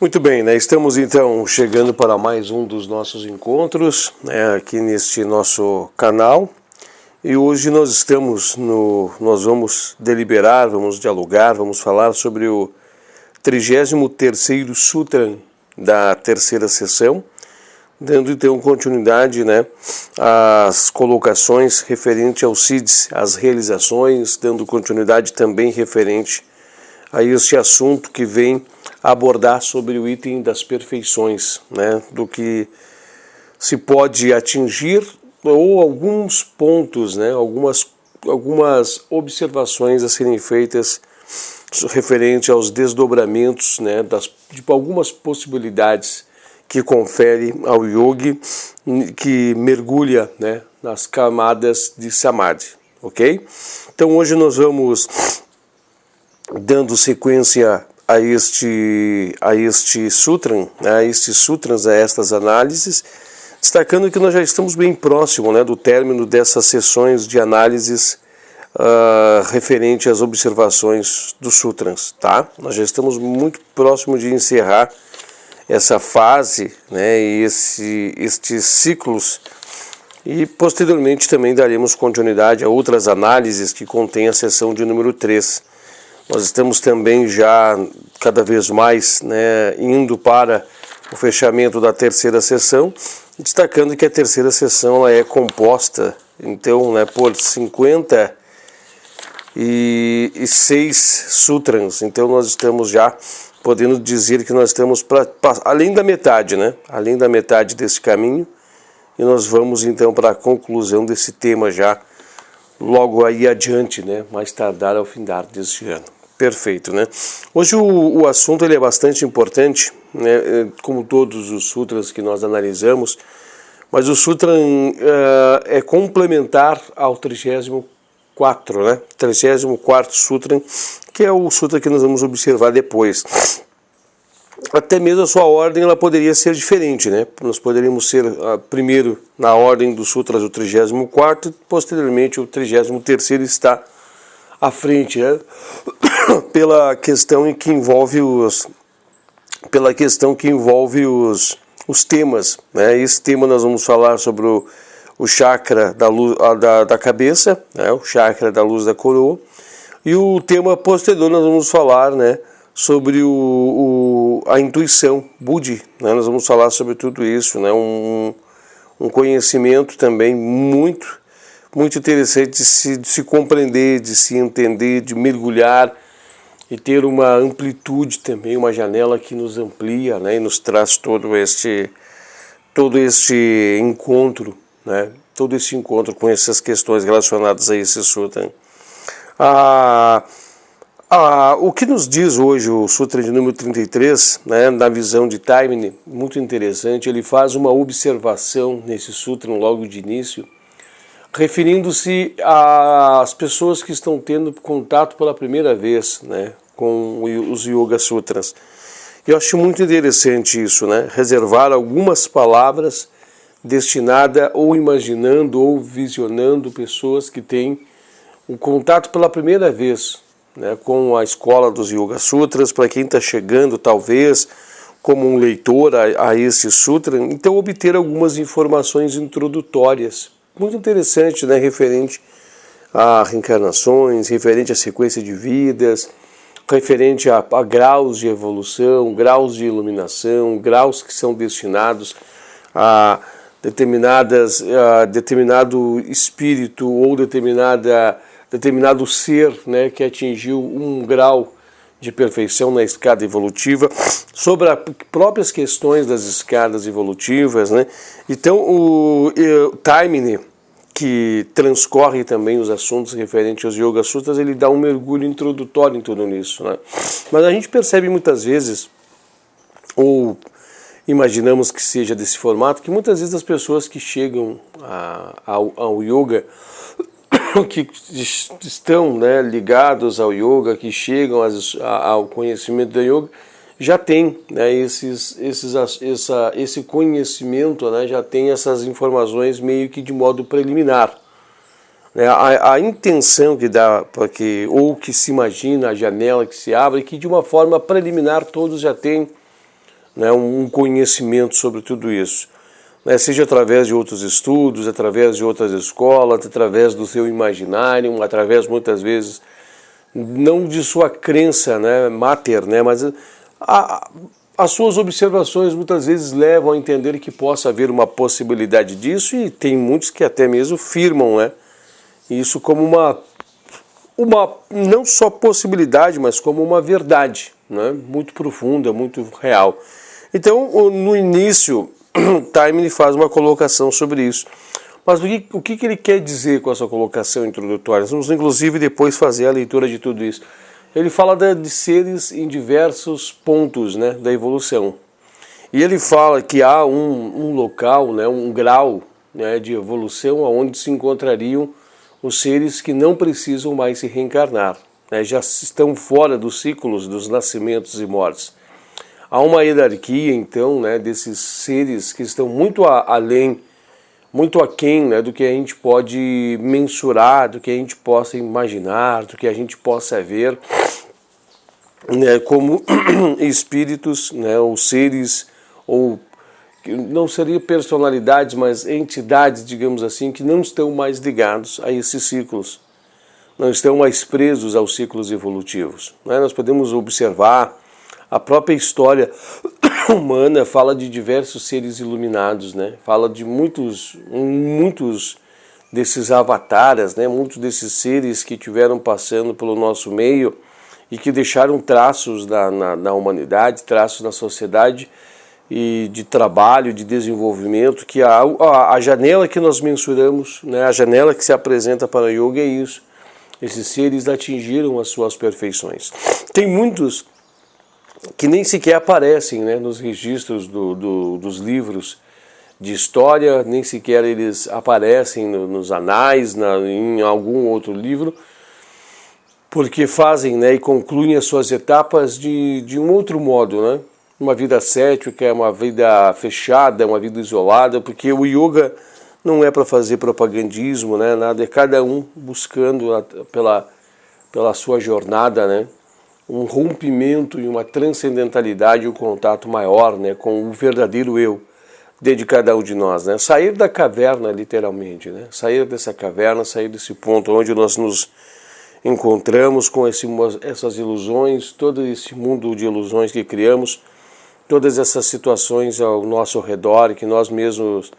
Muito bem, né? Estamos então chegando para mais um dos nossos encontros, né, aqui neste nosso canal. E hoje nós vamos deliberar, vamos dialogar, vamos falar sobre o 33º Sutra da terceira sessão, dando então continuidade, né, às colocações referente aos Siddhis, às realizações, dando continuidade também referente a este assunto que vem abordar sobre o item das perfeições, né, do que se pode atingir, ou alguns pontos, né, algumas observações a serem feitas referente aos desdobramentos, né, de algumas possibilidades que confere ao yogi, que mergulha, né, nas camadas de samadhi, ok? Então hoje nós vamos dando sequência a este sutra, né, a estes sutras, a estas análises, destacando que nós já estamos bem próximo, né, do término dessas sessões de análises referente às observações dos sutras, tá? Nós já estamos muito próximo de encerrar essa fase, né, e estes ciclos, e posteriormente também daremos continuidade a outras análises que contém a sessão de número 3. Nós estamos também já cada vez mais, né, indo para o fechamento da terceira sessão, destacando que a terceira sessão ela é composta então, né, por 56 sutras. Então nós estamos já podendo dizer que nós estamos além da metade, né, além da metade desse caminho, e nós vamos então para a conclusão desse tema já logo aí adiante, né, mais tardar ao findar deste ano. Perfeito, né? Hoje o assunto ele é bastante importante, né, como todos os sutras que nós analisamos, mas o sutra é complementar ao 34, né? 34º sutra, que é o sutra que nós vamos observar depois. Até mesmo a sua ordem ela poderia ser diferente, né? Nós poderíamos ser primeiro na ordem dos sutras o 34º, posteriormente o 33º está à frente, né? pela questão que envolve os temas, né? Esse tema nós vamos falar sobre o chakra da luz da cabeça, né? O chakra da luz da coroa, e o tema posterior nós vamos falar, né, sobre a intuição, Buddhi, né? Nós vamos falar sobre tudo isso, né? Um conhecimento também muito interessante de se compreender, de se entender, de mergulhar e ter uma amplitude também, uma janela que nos amplia, né, e nos traz todo este encontro, né, todo esse encontro com essas questões relacionadas a esse sutra. O que nos diz hoje o Sutra de número 33, né, na visão de Taimini, muito interessante, ele faz uma observação nesse sutra logo de início, referindo-se às pessoas que estão tendo contato pela primeira vez, né, com os Yoga Sutras. Eu acho muito interessante isso, né, reservar algumas palavras destinadas ou imaginando ou visionando pessoas que têm um contato pela primeira vez, né, com a escola dos Yoga Sutras, para quem está chegando talvez como um leitor a esse sutra, então obter algumas informações introdutórias, muito interessante, né, referente a reencarnações, referente à sequência de vidas, referente a graus de evolução, graus de iluminação, graus que são destinados a determinado espírito ou determinado ser, né, que atingiu um grau de perfeição na escada evolutiva, sobre as próprias questões das escadas evolutivas, né? Então o Taimini, que transcorre também os assuntos referentes aos Yoga Sutras, ele dá um mergulho introdutório em tudo isso, né? Mas a gente percebe muitas vezes, ou imaginamos que seja desse formato, que muitas vezes as pessoas que chegam ao yoga, que estão, né, ligados ao yoga, que chegam ao conhecimento do yoga, já tem, né, esse conhecimento, né, já tem essas informações meio que de modo preliminar. A intenção que dá para ou que se imagina, a janela que se abre, que de uma forma preliminar todos já têm, né, um conhecimento sobre tudo isso. Seja através de outros estudos, através de outras escolas, através do seu imaginário, através muitas vezes não de sua crença, né, mater, né, mas as suas observações muitas vezes levam a entender que possa haver uma possibilidade disso, e tem muitos que até mesmo firmam, né, isso como uma não só possibilidade, mas como uma verdade, né, muito profunda, muito real. Então, no início, Taimini faz uma colocação sobre isso. Mas o que ele quer dizer com essa colocação introdutória? Nós vamos, inclusive, depois fazer a leitura de tudo isso. Ele fala de seres em diversos pontos, né, da evolução. E ele fala que há um local, né, um grau, né, de evolução onde se encontrariam os seres que não precisam mais se reencarnar, né, já estão fora dos ciclos dos nascimentos e mortes. Há uma hierarquia, então, né, desses seres que estão muito além, muito aquém, né, do que a gente pode mensurar, do que a gente possa imaginar, do que a gente possa ver, né, como espíritos, né, ou seres, ou não seria personalidades, mas entidades, digamos assim, que não estão mais ligados a esses ciclos, não estão mais presos aos ciclos evolutivos, né? Nós podemos observar a própria história humana, fala de diversos seres iluminados, né? Fala de muitos desses avatares, né? Muitos desses seres que tiveram passando pelo nosso meio e que deixaram traços na humanidade, traços na sociedade, e de trabalho, de desenvolvimento, que a janela que nós mensuramos, né? A janela que se apresenta para o yoga é isso. Esses seres atingiram as suas perfeições. Tem muitos que nem sequer aparecem, né, nos registros dos livros de história, nem sequer eles aparecem nos anais, em algum outro livro, porque fazem, né, e concluem as suas etapas de um outro modo, né? Uma vida cética, uma vida fechada, uma vida isolada, porque o yoga não é para fazer propagandismo, né, nada, é cada um buscando pela sua jornada, né, um rompimento e uma transcendentalidade, um contato maior, né, com o verdadeiro eu dentro de cada um de nós, né? Sair da caverna, literalmente, né? Sair dessa caverna, sair desse ponto onde nós nos encontramos com essas ilusões, todo esse mundo de ilusões que criamos, todas essas situações ao nosso redor que nós mesmos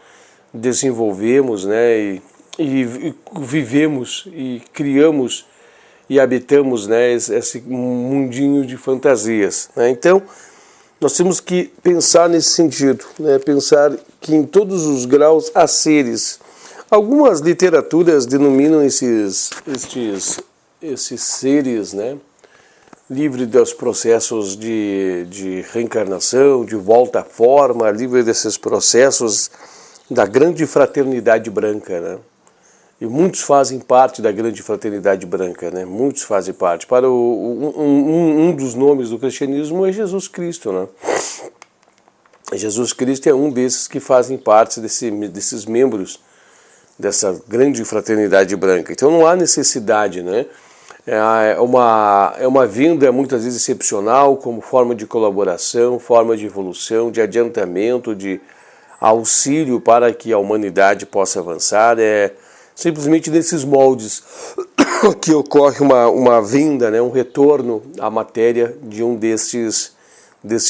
desenvolvemos, né, e vivemos e criamos e habitamos, né, esse mundinho de fantasias, né? Então, nós temos que pensar nesse sentido, né? Pensar que em todos os graus há seres. Algumas literaturas denominam esses seres, né, livre dos processos de reencarnação, de volta à forma, livre desses processos da grande fraternidade branca, né? E muitos fazem parte da grande fraternidade branca, né? Muitos fazem parte. Para um dos nomes do cristianismo é Jesus Cristo, né? Jesus Cristo é um desses que fazem parte desses membros dessa grande fraternidade branca. Então não há necessidade, né? É uma vinda muitas vezes excepcional, como forma de colaboração, forma de evolução, de adiantamento, de auxílio para que a humanidade possa avançar. É simplesmente nesses moldes que ocorre uma vinda, né, um retorno à matéria de um desses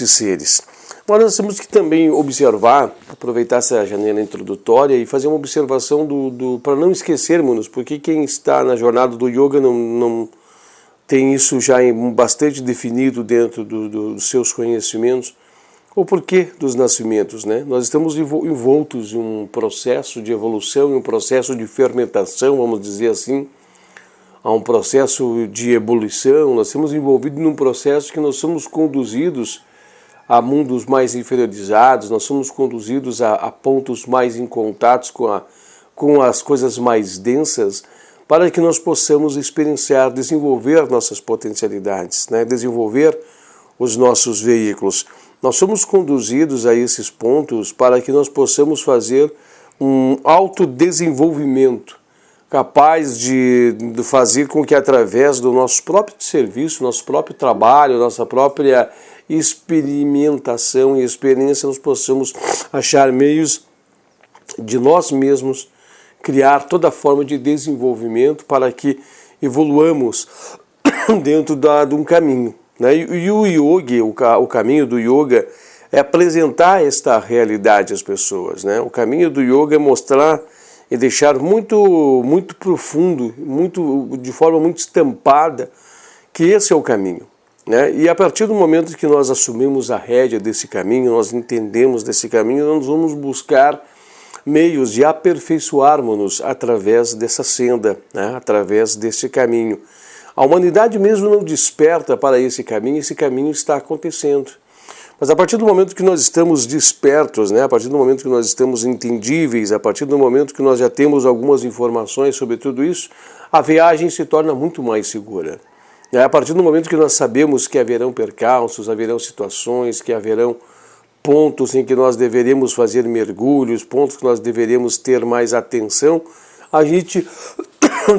seres. Mas nós temos que também observar, aproveitar essa janela introdutória e fazer uma observação para não esquecermos, porque quem está na jornada do yoga não tem isso já bastante definido dentro dos seus conhecimentos, o porquê dos nascimentos, né? Nós estamos envoltos em um processo de evolução, em um processo de fermentação, vamos dizer assim, a um processo de ebulição. Nós estamos envolvidos num processo que nós somos conduzidos a mundos mais inferiorizados, nós somos conduzidos a pontos mais em contato com as coisas mais densas, para que nós possamos experienciar, desenvolver nossas potencialidades, né? Desenvolver os nossos veículos. Nós somos conduzidos a esses pontos para que nós possamos fazer um autodesenvolvimento, capaz de fazer com que através do nosso próprio serviço, nosso próprio trabalho, nossa própria experimentação e experiência, nós possamos achar meios de nós mesmos criar toda forma de desenvolvimento para que evoluamos dentro de um caminho, né? E o yoga, o caminho do yoga é apresentar esta realidade às pessoas, né? O caminho do yoga é mostrar e deixar muito, muito profundo, de forma muito estampada, que esse é o caminho, né? E a partir do momento que nós assumimos a rédea desse caminho, nós entendemos desse caminho, nós vamos buscar meios de aperfeiçoarmos-nos através dessa senda, né? Através desse caminho. A humanidade mesmo não desperta para esse caminho está acontecendo. Mas a partir do momento que nós estamos despertos, né? A partir do momento que nós estamos entendíveis, a partir do momento que nós já temos algumas informações sobre tudo isso, a viagem se torna muito mais segura. A partir do momento que nós sabemos que haverão percalços, haverão situações, que haverão pontos em que nós deveremos fazer mergulhos, pontos que nós deveremos ter mais atenção, a gente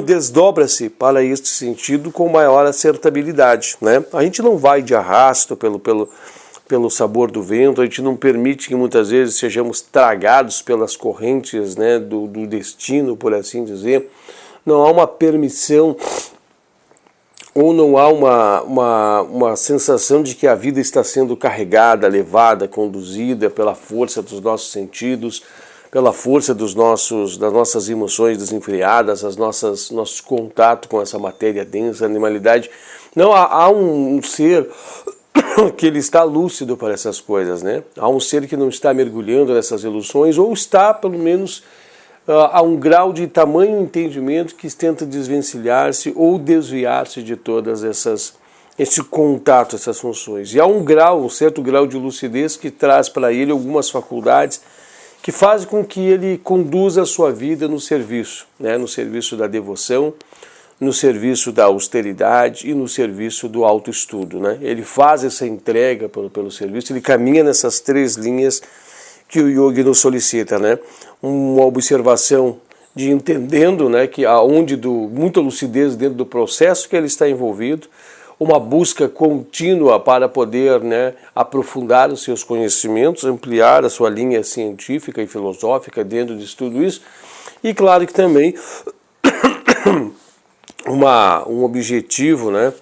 desdobra-se para este sentido com maior acertabilidade, né? A gente não vai de arrasto pelo sabor do vento, a gente não permite que muitas vezes sejamos tragados pelas correntes, né, do destino, por assim dizer. Não há uma permissão ou não há uma sensação de que a vida está sendo carregada, levada, conduzida pela força dos nossos sentidos, pela força das nossas emoções desenfreadas, nossos contatos com essa matéria densa, animalidade. Não, há um ser que ele está lúcido para essas coisas, né? Há um ser que não está mergulhando nessas ilusões, ou está, pelo menos, a um grau de tamanho entendimento que tenta desvencilhar-se ou desviar-se de todas esse contato, essas funções. E há um certo grau de lucidez que traz para ele algumas faculdades que fazem com que ele conduza a sua vida no serviço, né? No serviço da devoção, no serviço da austeridade e no serviço do autoestudo, né? Ele faz essa entrega pelo serviço, ele caminha nessas três linhas que o yoga nos solicita, né? Uma observação de entendendo, né, que muita lucidez dentro do processo que ele está envolvido, uma busca contínua para poder, né, aprofundar os seus conhecimentos, ampliar a sua linha científica e filosófica dentro de tudo isso, e claro que também um objetivo, né,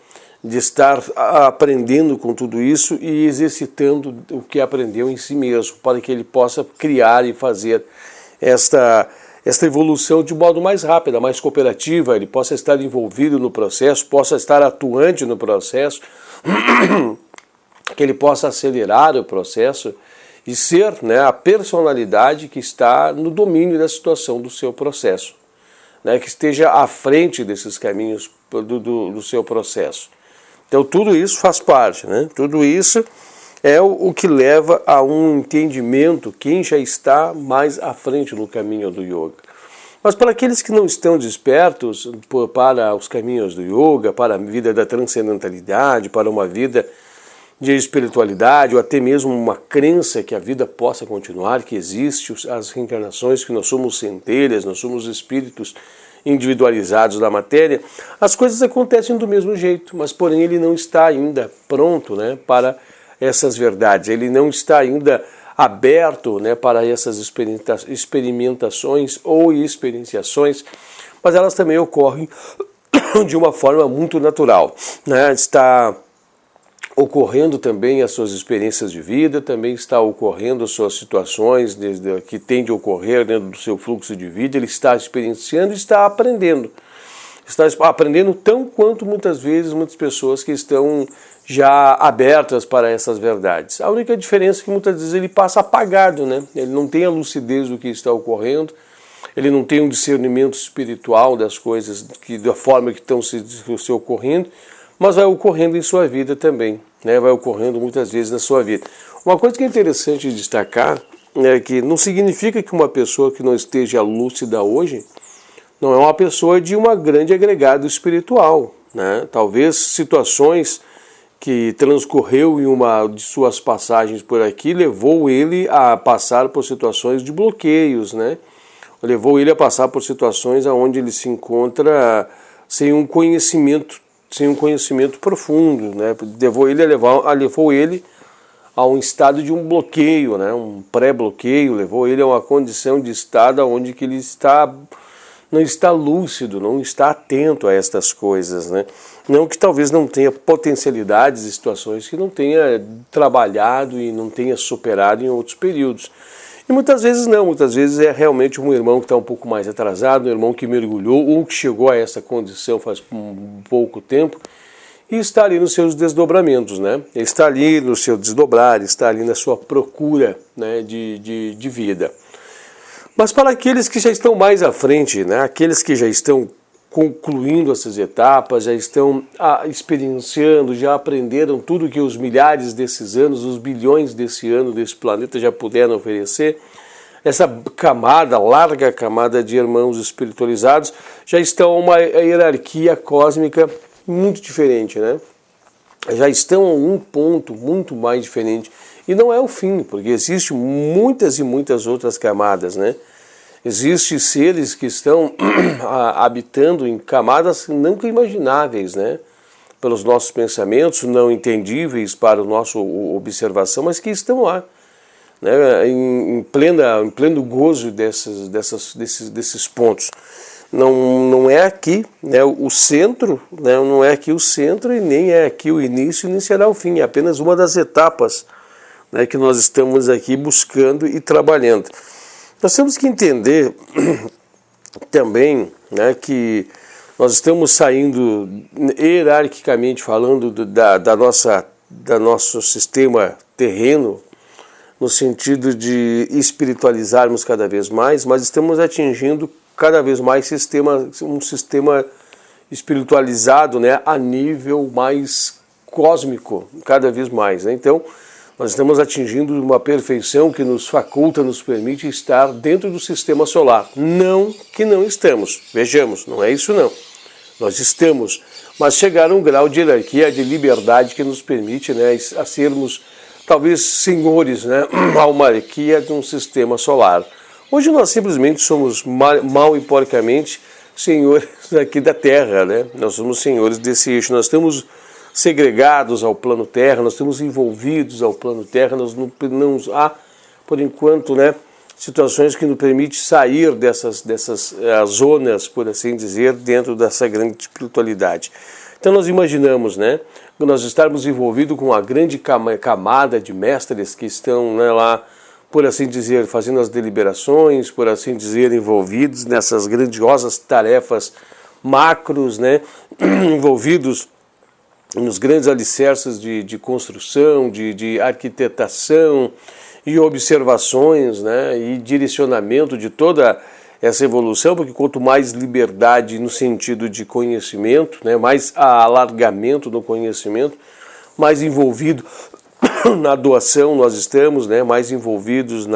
de estar aprendendo com tudo isso e exercitando o que aprendeu em si mesmo, para que ele possa criar e fazer esta evolução de modo mais rápido, mais cooperativa, ele possa estar envolvido no processo, possa estar atuante no processo, que ele possa acelerar o processo e ser, né, a personalidade que está no domínio da situação do seu processo, né, que esteja à frente desses caminhos do seu processo. Então tudo isso faz parte, né? Tudo isso é o que leva a um entendimento, quem já está mais à frente no caminho do yoga. Mas para aqueles que não estão despertos para os caminhos do yoga, para a vida da transcendentalidade, para uma vida de espiritualidade, ou até mesmo uma crença que a vida possa continuar, que existe as reencarnações, que nós somos centelhas, nós somos espíritos individualizados da matéria, as coisas acontecem do mesmo jeito, mas porém ele não está ainda pronto, né, para essas verdades, ele não está ainda aberto, né, para essas experimentações ou experienciações, mas elas também ocorrem de uma forma muito natural, né? Está ocorrendo também as suas experiências de vida, também está ocorrendo as suas situações que têm de ocorrer dentro do seu fluxo de vida, ele está experienciando e está aprendendo. Está aprendendo tão quanto muitas vezes muitas pessoas que estão já abertas para essas verdades. A única diferença é que muitas vezes ele passa apagado, né? Ele não tem a lucidez do que está ocorrendo, ele não tem um discernimento espiritual das coisas da forma que estão se ocorrendo, mas vai ocorrendo em sua vida também, né? Vai ocorrendo muitas vezes na sua vida. Uma coisa que é interessante destacar é que não significa que uma pessoa que não esteja lúcida hoje não é uma pessoa de um grande agregado espiritual, né? Talvez situações que transcorreu em uma de suas passagens por aqui levou ele a passar por situações de bloqueios, né? Levou ele a passar por situações onde ele se encontra sem um conhecimento profundo, né? Levou ele a um estado de um bloqueio, né? Um pré-bloqueio, levou ele a uma condição de estado onde que ele não está lúcido, não está atento a estas coisas, né? Não que talvez não tenha potencialidades e situações que não tenha trabalhado e não tenha superado em outros períodos. E muitas vezes não, muitas vezes é realmente um irmão que está um pouco mais atrasado, um irmão que mergulhou ou que chegou a essa condição faz pouco tempo e está ali nos seus desdobramentos, né? Ele está ali no seu desdobrar, está ali na sua procura, né, de vida. Mas para aqueles que já estão mais à frente, né, aqueles que já estão concluindo essas etapas, já estão experienciando, já aprenderam tudo que os milhares desses anos, os bilhões desse ano, desse planeta já puderam oferecer, essa camada, larga camada de irmãos espiritualizados, já estão a uma hierarquia cósmica muito diferente, né? Já estão a um ponto muito mais diferente. E não é o fim, porque existem muitas e muitas outras camadas, né? Existem seres que estão habitando em camadas nunca imagináveis, né? Pelos nossos pensamentos, não entendíveis para a nossa observação, mas que estão lá, né? em pleno gozo desses pontos. Não é aqui, né, o centro, né, não é aqui o centro e nem é aqui o início nem será o fim, é apenas uma das etapas, né, que nós estamos aqui buscando e trabalhando. Nós temos que entender também, né, que nós estamos saindo, hierarquicamente falando, da nosso sistema terreno, no sentido de espiritualizarmos cada vez mais, mas estamos atingindo cada vez mais um sistema espiritualizado, né, a nível mais cósmico, cada vez mais, né? Então, nós estamos atingindo uma perfeição que nos faculta, nos permite estar dentro do sistema solar. Não que não estamos, vejamos, não é isso não. Nós estamos, mas chegar a um grau de hierarquia, de liberdade que nos permite, né, a sermos talvez senhores, né, a hierarquia de um sistema solar. Hoje nós simplesmente somos mal e porcamente senhores aqui da Terra, né? Nós somos senhores desse eixo, nós estamos segregados ao plano Terra, nós estamos envolvidos ao plano Terra, nós não há, por enquanto, né, situações que nos permitem sair dessas zonas, por assim dizer, dentro dessa grande espiritualidade. Então nós imaginamos, né, nós estarmos envolvidos com uma grande camada de mestres que estão, né, lá por assim dizer, fazendo as deliberações, por assim dizer, envolvidos nessas grandiosas tarefas macros, né, envolvidos nos grandes alicerces de construção, de arquitetação e observações, né, e direcionamento de toda essa evolução, porque quanto mais liberdade no sentido de conhecimento, né, mais alargamento do conhecimento, mais envolvido na doação nós estamos, né, mais envolvidos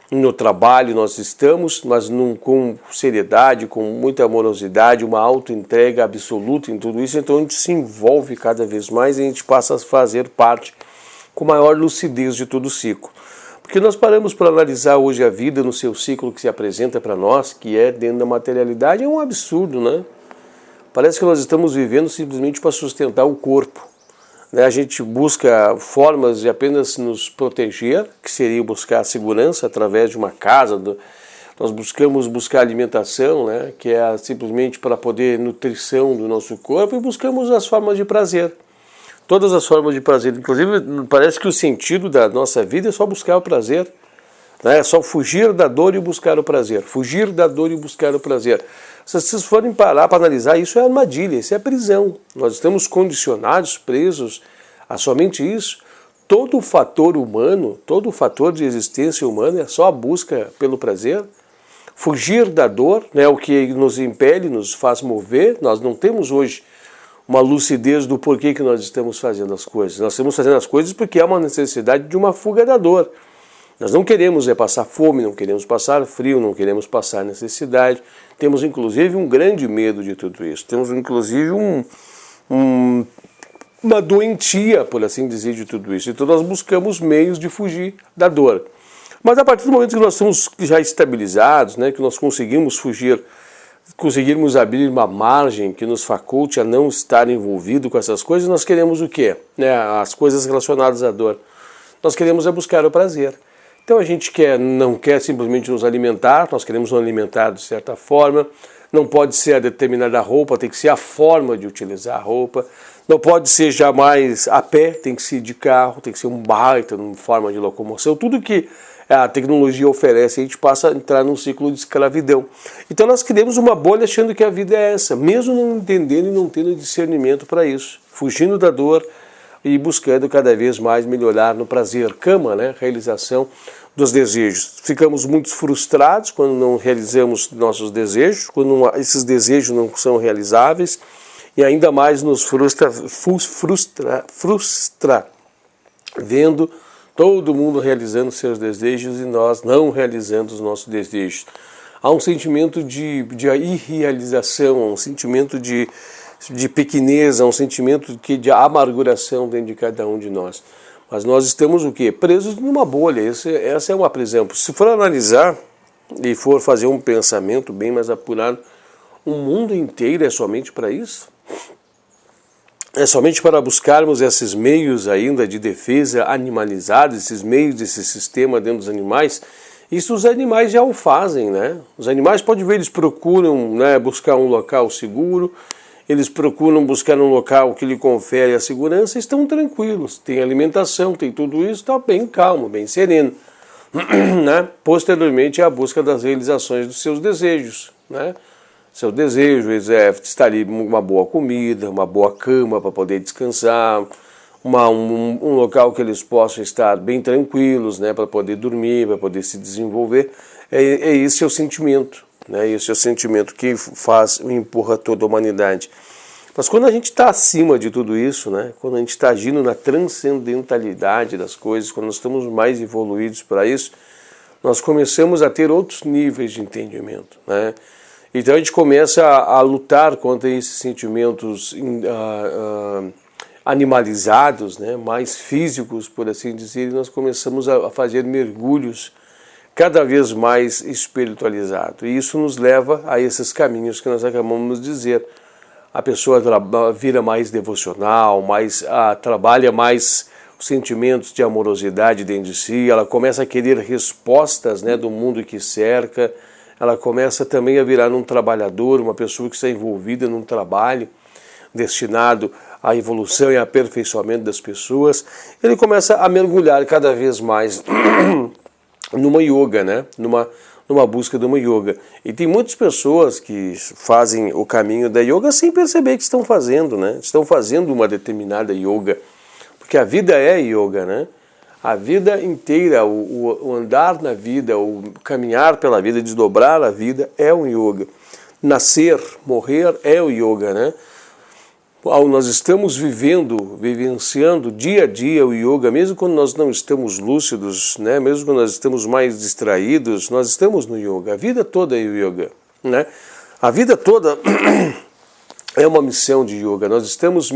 no trabalho nós estamos, mas com seriedade, com muita amorosidade, uma autoentrega absoluta em tudo isso. Então a gente se envolve cada vez mais e a gente passa a fazer parte com maior lucidez de todo o ciclo. Porque nós paramos para analisar hoje a vida no seu ciclo que se apresenta para nós, que é dentro da materialidade, é um absurdo, né? Parece que nós estamos vivendo simplesmente para sustentar o corpo. A gente busca formas de apenas nos proteger, que seria buscar a segurança através de uma casa. Nós buscamos buscar alimentação, né, que é simplesmente para poder nutrição do nosso corpo, e buscamos as formas de prazer. Todas as formas de prazer. Inclusive, parece que o sentido da nossa vida é só buscar o prazer. Né? É só fugir da dor e buscar o prazer. Fugir da dor e buscar o prazer. Se vocês forem parar para analisar, isso é armadilha, isso é prisão. Nós estamos condicionados, presos a somente isso. Todo o fator humano, todo o fator de existência humana é só a busca pelo prazer. Fugir da dor, né, o que nos impele, nos faz mover. Nós não temos hoje uma lucidez do porquê que nós estamos fazendo as coisas. Nós estamos fazendo as coisas porque há uma necessidade de uma fuga da dor. Nós não queremos passar fome, não queremos passar frio, não queremos passar necessidade. Temos inclusive um grande medo de tudo isso. Temos inclusive uma doentia, por assim dizer, de tudo isso. Então nós buscamos meios de fugir da dor. Mas a partir do momento que nós estamos já estabilizados, né, que nós conseguimos fugir, conseguirmos abrir uma margem que nos faculte a não estar envolvido com essas coisas, nós queremos o quê? As coisas relacionadas à dor. Nós queremos buscar o prazer. Então a gente não quer simplesmente nos alimentar, nós queremos nos alimentar de certa forma, não pode ser a determinada roupa, tem que ser a forma de utilizar a roupa, não pode ser jamais a pé, tem que ser de carro, tem que ser um baita, uma forma de locomoção, tudo que a tecnologia oferece, a gente passa a entrar num ciclo de escravidão. Então nós criamos uma bolha achando que a vida é essa, mesmo não entendendo e não tendo discernimento para isso, fugindo da dor, e buscando cada vez mais melhorar no prazer, cama, né? Realização dos desejos. Ficamos muito frustrados quando não realizamos nossos desejos, quando esses desejos não são realizáveis, e ainda mais nos frustra vendo todo mundo realizando seus desejos e nós não realizando os nossos desejos. Há um sentimento de irrealização, um sentimento de pequeneza, um sentimento de amarguração dentro de cada um de nós. Mas nós estamos o quê? Presos numa bolha. Essa é uma prisão. Se for analisar e for fazer um pensamento bem mais apurado, o mundo inteiro é somente para isso? É somente para buscarmos esses meios ainda de defesa animalizados, esses meios desse sistema dentro dos animais? Isso os animais já o fazem, né? Os animais, pode ver, eles procuram, né, buscar um local seguro, eles procuram buscar um local que lhe confere a segurança, estão tranquilos, tem alimentação, tem tudo isso, está bem calmo, bem sereno. Né? Posteriormente, é a busca das realizações dos seus desejos. Né? Seu desejo é estar ali uma boa comida, uma boa cama para poder descansar, um local que eles possam estar bem tranquilos, né, para poder dormir, para poder se desenvolver. Esse é o sentimento. Né? Esse é o sentimento que empurra toda a humanidade. Mas quando a gente está acima de tudo isso, né? Quando a gente está agindo na transcendentalidade das coisas, quando nós estamos mais evoluídos para isso, nós começamos a ter outros níveis de entendimento. Né? Então a gente começa a lutar contra esses sentimentos animalizados, né? Mais físicos, por assim dizer, e nós começamos a fazer mergulhos cada vez mais espiritualizado. E isso nos leva a esses caminhos que nós acabamos de dizer. A pessoa vira mais devocional, trabalha mais os sentimentos de amorosidade dentro de si, ela começa a querer respostas, né, do mundo que cerca, ela começa também a virar um trabalhador, uma pessoa que está envolvida num trabalho destinado à evolução e aperfeiçoamento das pessoas. Ele começa a mergulhar cada vez mais numa yoga, né? Numa busca de uma yoga. E tem muitas pessoas que fazem o caminho da yoga sem perceber que estão fazendo, né? Estão fazendo uma determinada yoga. Porque a vida é yoga, né? A vida inteira, o andar na vida, o caminhar pela vida, desdobrar a vida é um yoga. Nascer, morrer é o yoga, né? Nós estamos vivenciando dia a dia o yoga, mesmo quando nós não estamos lúcidos, né? Mesmo quando nós estamos mais distraídos, nós estamos no yoga. A vida toda é o yoga, né? A vida toda é uma missão de yoga. Nós estamos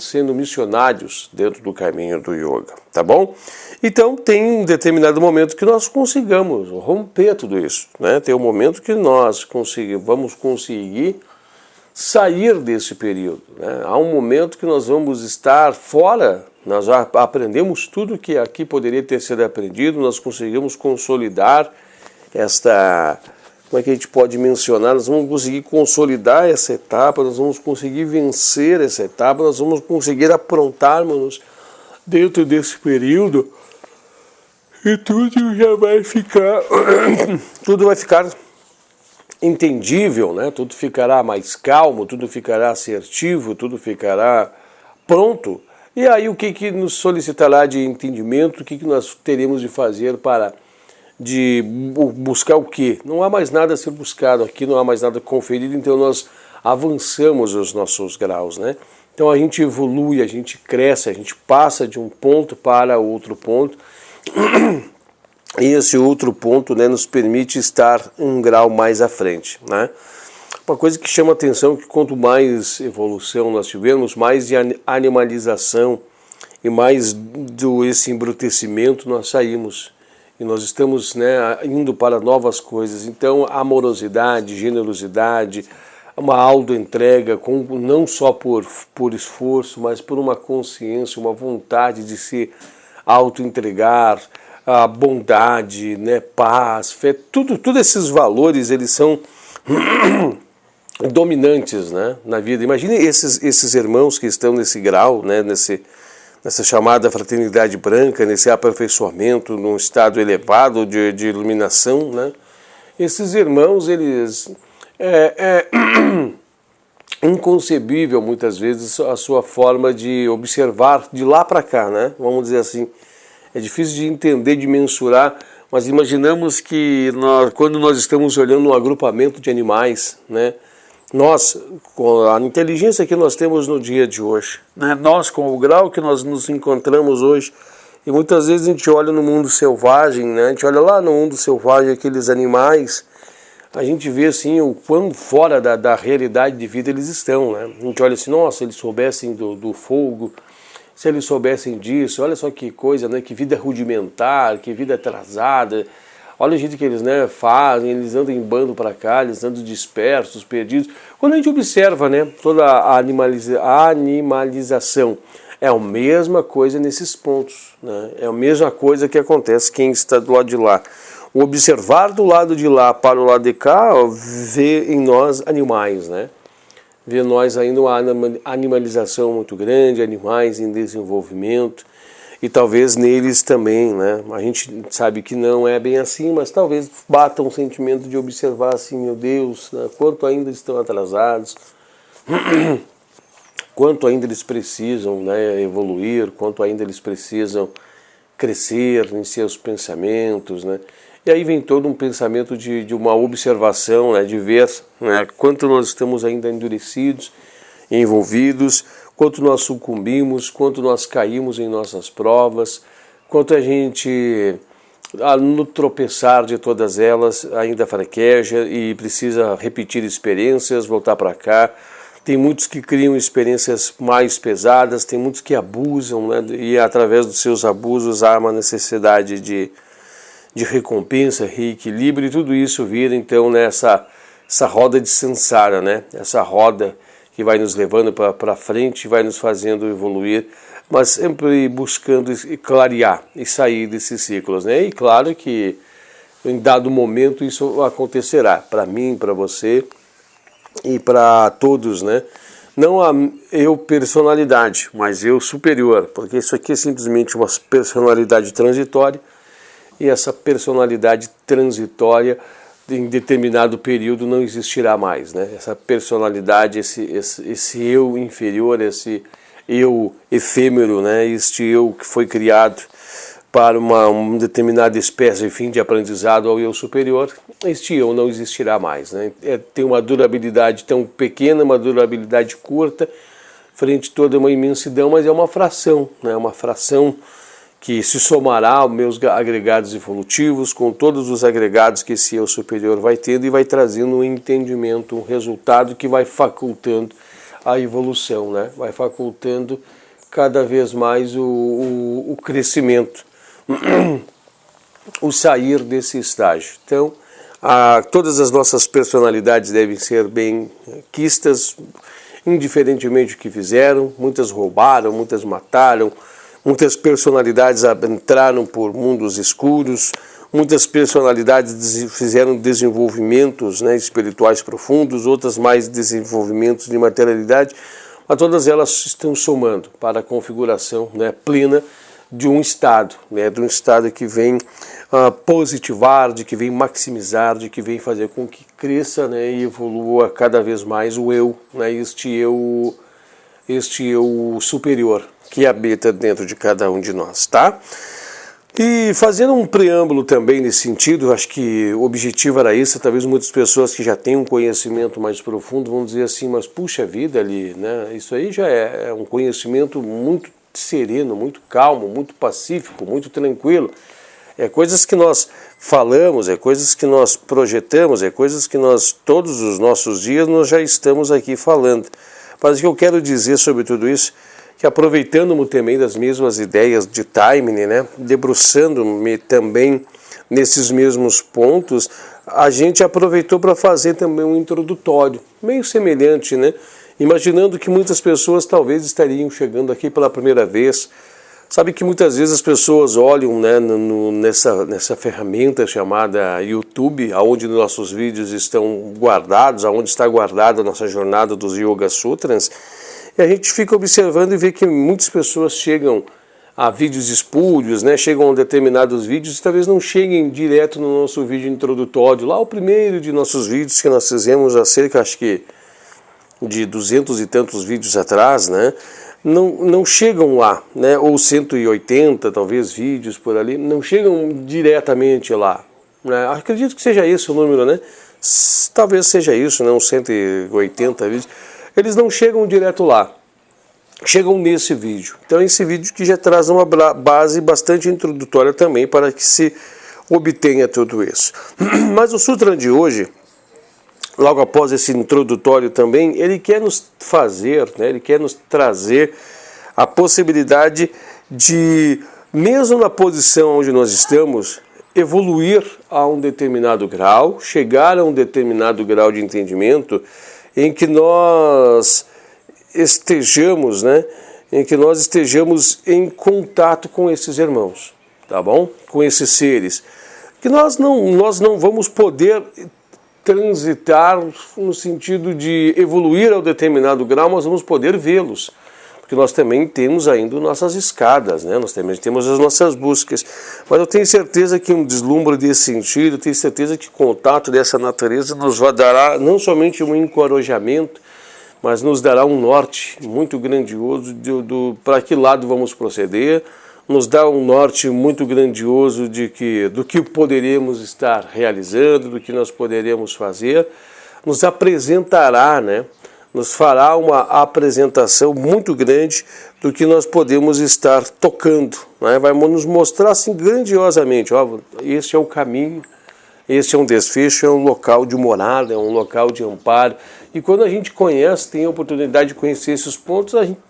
sendo missionários dentro do caminho do yoga, tá bom? Então tem um determinado momento que nós consigamos romper tudo isso, né? Tem um momento que nós vamos conseguir sair desse período, né? Há um momento que nós vamos estar fora, nós já aprendemos tudo que aqui poderia ter sido aprendido, nós conseguimos consolidar esta, como é que a gente pode mencionar, nós vamos conseguir consolidar essa etapa, nós vamos conseguir vencer essa etapa, nós vamos conseguir aprontarmos dentro desse período e tudo já vai ficar, tudo vai ficar entendível, né? Tudo ficará mais calmo, tudo ficará assertivo, tudo ficará pronto. E aí o que nos solicitará de entendimento, o que nós teremos de fazer de buscar o quê? Não há mais nada a ser buscado aqui, não há mais nada conferido, então nós avançamos os nossos graus, né? Então a gente evolui, a gente cresce, a gente passa de um ponto para outro ponto. E esse outro ponto, né, nos permite estar um grau mais à frente, né? Uma coisa que chama atenção é que quanto mais evolução nós tivermos, mais de animalização e mais esse embrutecimento nós saímos. E nós estamos, né, indo para novas coisas. Então, amorosidade, generosidade, uma autoentrega, não só por esforço, mas por uma consciência, uma vontade de se autoentregar, a bondade, né, paz, fé, tudo esses valores, eles são dominantes, né, na vida. Imagine esses irmãos que estão nesse grau, né, nessa chamada fraternidade branca, nesse aperfeiçoamento, num estado elevado de iluminação, né? Esses irmãos, eles inconcebível muitas vezes a sua forma de observar de lá para cá, né? Vamos dizer assim. É difícil de entender, de mensurar, mas imaginamos que quando nós estamos olhando um agrupamento de animais, né, nós, com a inteligência que nós temos no dia de hoje, né, nós com o grau que nós nos encontramos hoje, e muitas vezes a gente olha no mundo selvagem, né, a gente olha lá no mundo selvagem aqueles animais, a gente vê assim o quão fora da realidade de vida eles estão, né? A gente olha assim, nossa, se eles soubessem do fogo, se eles soubessem disso, olha só que coisa, né? Que vida rudimentar, que vida atrasada. Olha o jeito que eles, né, fazem, eles andam em bando para cá, eles andam dispersos, perdidos. Quando a gente observa, né, toda a animalização, é a mesma coisa nesses pontos, né? É a mesma coisa que acontece quem está do lado de lá. O observar do lado de lá para o lado de cá, vê em nós animais, né? Vê em nós ainda uma animalização muito grande, animais em desenvolvimento, e talvez neles também, né? A gente sabe que não é bem assim, mas talvez bata um sentimento de observar assim, meu Deus, né? Quanto ainda estão atrasados, quanto ainda eles precisam, né, evoluir, quanto ainda eles precisam crescer em seus pensamentos, né? E aí vem todo um pensamento de uma observação, né, de ver, né, quanto nós estamos ainda endurecidos, envolvidos, quanto nós sucumbimos, quanto nós caímos em nossas provas, quanto a gente, no tropeçar de todas elas, ainda fraqueja e precisa repetir experiências, voltar para cá. Tem muitos que criam experiências mais pesadas, tem muitos que abusam, né, e através dos seus abusos há uma necessidade de recompensa, reequilíbrio, e tudo isso vira então nessa roda de samsara, né? Essa roda que vai nos levando para frente, vai nos fazendo evoluir, mas sempre buscando clarear e sair desses ciclos, né? E claro que em dado momento isso acontecerá, para mim, para você e para todos, né? Não a eu personalidade, mas eu superior, porque isso aqui é simplesmente uma personalidade transitória. e essa personalidade transitória em determinado período não existirá mais, né? Essa personalidade, esse eu inferior, esse eu efêmero, né? Este eu que foi criado para uma determinada espécie, enfim, de aprendizado ao eu superior, este eu não existirá mais, né? Tem uma durabilidade tão pequena, uma durabilidade curta, frente a toda uma imensidão, mas é uma fração, né? Uma fração que se somará aos meus agregados evolutivos, com todos os agregados que esse eu superior vai tendo e vai trazendo um entendimento, um resultado que vai facultando a evolução, né? Vai facultando cada vez mais o crescimento, o sair desse estágio. Então, todas as nossas personalidades devem ser bem quistas, indiferentemente do que fizeram. Muitas roubaram, muitas mataram, muitas personalidades entraram por mundos escuros, muitas personalidades fizeram desenvolvimentos, né, espirituais profundos, outras mais desenvolvimentos de materialidade, mas todas elas estão somando para a configuração, né, plena de um estado, né, de um estado que vem positivar, de que vem maximizar, de que vem fazer com que cresça, né, e evolua cada vez mais o eu, né, este eu superior que habita dentro de cada um de nós, tá? E fazendo um preâmbulo também nesse sentido, acho que o objetivo era isso. Talvez muitas pessoas que já têm um conhecimento mais profundo vão dizer assim, mas puxa vida ali, né? Isso aí já é um conhecimento muito sereno, muito calmo, muito pacífico, muito tranquilo. É coisas que nós falamos, é coisas que nós projetamos, é coisas que nós, todos os nossos dias, nós já estamos aqui falando. Mas o que eu quero dizer sobre tudo isso, que aproveitando-me também das mesmas ideias de timing, né, debruçando-me também nesses mesmos pontos, a gente aproveitou para fazer também um introdutório, meio semelhante, né, imaginando que muitas pessoas talvez estariam chegando aqui pela primeira vez. Sabe que muitas vezes as pessoas olham, né, nessa ferramenta chamada YouTube, onde nossos vídeos estão guardados, onde está guardada a nossa jornada dos Yoga Sutras, e a gente fica observando e vê que muitas pessoas chegam a vídeos espúrios, né, chegam a determinados vídeos e talvez não cheguem direto no nosso vídeo introdutório, lá o primeiro de nossos vídeos que nós fizemos há cerca, acho que, de 200 e tantos vídeos atrás, né, não chegam lá, né, ou 180 talvez vídeos por ali, não chegam diretamente lá, né, acredito que seja esse o número, né, talvez seja isso, né, uns 180 vídeos, eles não chegam direto lá, chegam nesse vídeo. Então esse vídeo que já traz uma base bastante introdutória também para que se obtenha tudo isso. Mas o Sutra de hoje, logo após esse introdutório também, ele quer nos fazer, né, ele quer nos trazer a possibilidade de, mesmo na posição onde nós estamos, evoluir a um determinado grau, chegar a um determinado grau de entendimento em que nós estejamos, né, em que nós estejamos em contato com esses irmãos, tá bom? Com esses seres, que nós não vamos poder transitar no sentido de evoluir a um determinado grau, mas vamos poder vê-los, porque nós também temos ainda nossas escadas, né? Nós também temos as nossas buscas, mas eu tenho certeza que um deslumbre desse sentido, eu tenho certeza que contato dessa natureza nos dará não somente um encorajamento, mas nos dará um norte muito grandioso para que lado vamos proceder, nos dá um norte muito grandioso do que poderemos estar realizando, do que nós poderemos fazer, nos apresentará, né? Nos fará uma apresentação muito grande do que nós podemos estar tocando, né? Vai nos mostrar assim grandiosamente, ó, este é o caminho, este é um desfecho, é um local de morada, é um local de amparo. E quando a gente conhece, tem a oportunidade de conhecer esses pontos, a gente,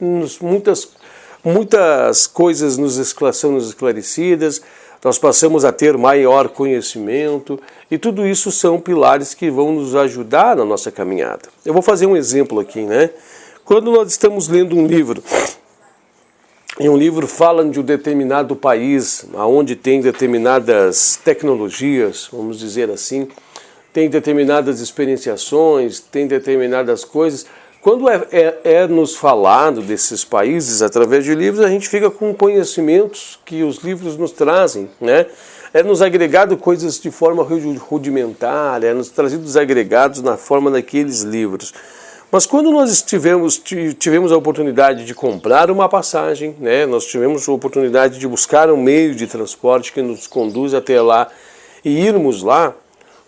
muitas coisas são nos esclarecidas, nós passamos a ter maior conhecimento, e tudo isso são pilares que vão nos ajudar na nossa caminhada. Eu vou fazer um exemplo aqui, né? Quando nós estamos lendo um livro, e um livro fala de um determinado país, onde tem determinadas tecnologias, vamos dizer assim, tem determinadas experienciações, tem determinadas coisas. Quando é nos falado desses países através de livros, a gente fica com conhecimentos que os livros nos trazem, né? nos agregado coisas de forma rudimentar, nos trazido os agregados na forma daqueles livros. Mas quando nós tivemos a oportunidade de comprar uma passagem, né, nós tivemos a oportunidade de buscar um meio de transporte que nos conduz até lá e irmos lá,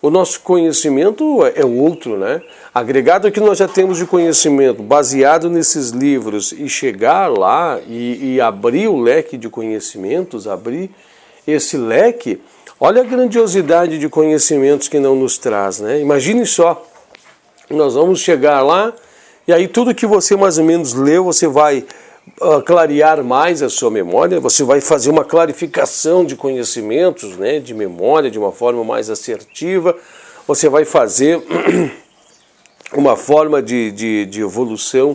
o nosso conhecimento é outro, né? Agregado que nós já temos de conhecimento baseado nesses livros e chegar lá e abrir o leque de conhecimentos, abrir esse leque, olha a grandiosidade de conhecimentos que não nos traz, né? Imagine só, nós vamos chegar lá e aí tudo que você mais ou menos leu, você vai clarear mais a sua memória, você vai fazer uma clarificação de conhecimentos, né, de memória, de uma forma mais assertiva, você vai fazer uma forma de evolução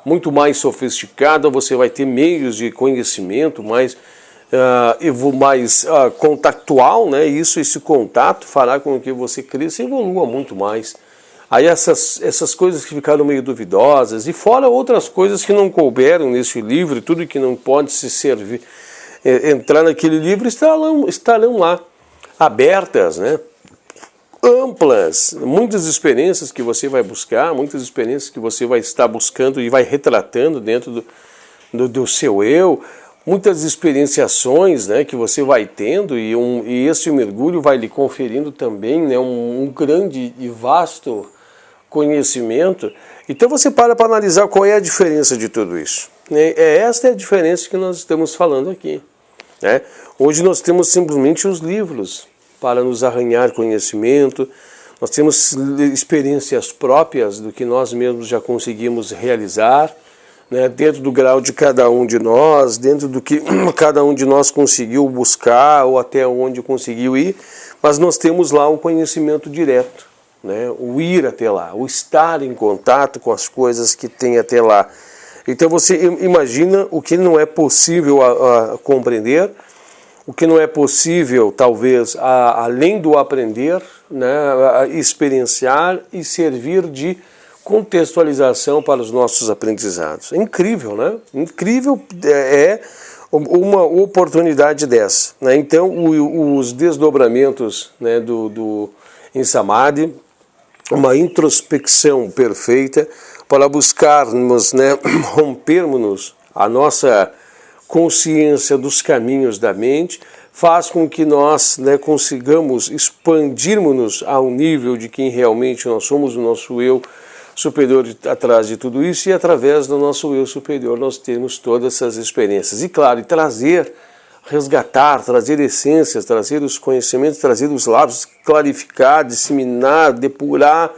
muito mais sofisticada, você vai ter meios de conhecimento mais contactual, né? Esse contato fará com que você cresça e evolua muito mais. Aí essas coisas que ficaram meio duvidosas, e fora outras coisas que não couberam nesse livro, tudo que não pode se servir, entrar naquele livro, estarão lá, abertas, né? Amplas, muitas experiências que você vai buscar, muitas experiências que você vai estar buscando e vai retratando dentro do seu eu, muitas experienciações, né, que você vai tendo e esse mergulho vai lhe conferindo também, né, um grande e vasto conhecimento. Então você para analisar qual é a diferença de tudo isso. Esta é a diferença que nós estamos falando aqui, né? Hoje nós temos simplesmente os livros para nos arranhar conhecimento, nós temos experiências próprias do que nós mesmos já conseguimos realizar, né, dentro do grau de cada um de nós, dentro do que cada um de nós conseguiu buscar ou até onde conseguiu ir, mas nós temos lá um conhecimento direto, né, o ir até lá, o estar em contato com as coisas que tem até lá. Então você imagina o que não é possível a compreender, o que não é possível, talvez, além do aprender, né, experienciar e servir de contextualização para os nossos aprendizados. É incrível, né? Incrível é uma oportunidade dessa, né? Então, os desdobramentos, né, em Samadhi, uma introspecção perfeita para buscarmos, né, rompermos a nossa consciência dos caminhos da mente, faz com que nós, né, consigamos expandirmos-nos ao nível de quem realmente nós somos, o nosso eu superior atrás de tudo isso, e através do nosso eu superior nós temos todas essas experiências. E claro, resgatar, trazer essências, trazer os conhecimentos, trazer os lábios, clarificar, disseminar, depurar,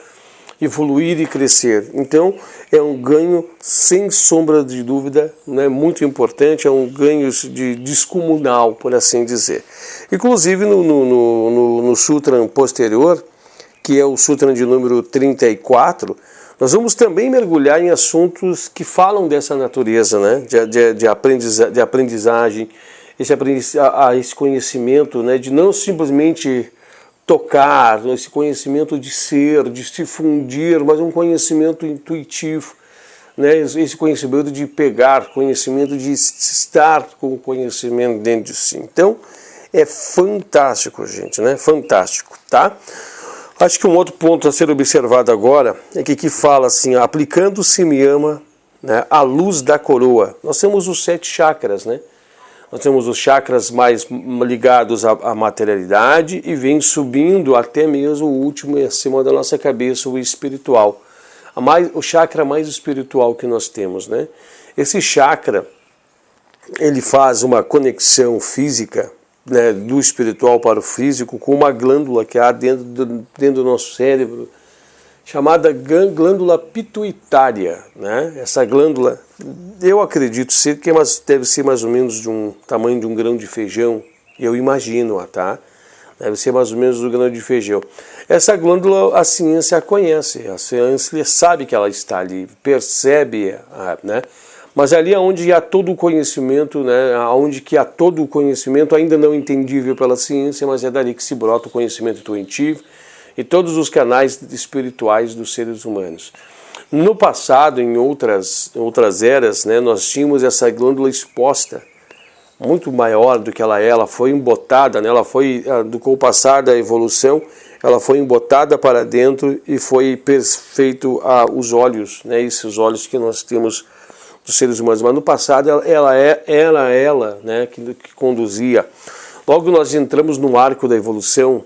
evoluir e crescer. Então é um ganho sem sombra de dúvida, né, muito importante, é um ganho descomunal, por assim dizer. Inclusive no Sutra posterior, que é o Sutra de número 34, nós vamos também mergulhar em assuntos que falam dessa natureza, né, de aprendizagem, esse conhecimento, né, de não simplesmente tocar, esse conhecimento de ser, de se fundir, mas um conhecimento intuitivo, né, esse conhecimento de pegar, conhecimento de estar com o conhecimento dentro de si. Então, é fantástico, gente, né? Fantástico, tá? Acho que um outro ponto a ser observado agora é que aqui fala assim, aplicando o Simyama, né, à luz da coroa. Nós temos os 7 chakras, né? Nós temos os chakras mais ligados à materialidade e vem subindo até mesmo o último acima da nossa cabeça, o espiritual. O chakra mais espiritual que nós temos, né? Esse chakra, ele faz uma conexão física, né, do espiritual para o físico com uma glândula que há dentro do nosso cérebro, chamada glândula pituitária, né? Essa glândula, eu acredito ser que deve ser mais ou menos de um tamanho de um grão de feijão, eu imagino, tá? Deve ser mais ou menos do grão de feijão. Essa glândula a ciência a conhece, a ciência sabe que ela está ali, percebe, né? Mas ali onde há todo o conhecimento, né, onde que há todo o conhecimento ainda não entendível pela ciência, mas é dali que se brota o conhecimento intuitivo e todos os canais espirituais dos seres humanos. No passado, em outras eras, né, nós tínhamos essa glândula exposta muito maior do que ela foi embotada, né? Ela foi, com o passar da evolução, ela foi embotada para dentro e foi feito os olhos, né? Esses olhos que nós temos dos seres humanos, mas no passado ela, né, que conduzia. Logo nós entramos no arco da evolução,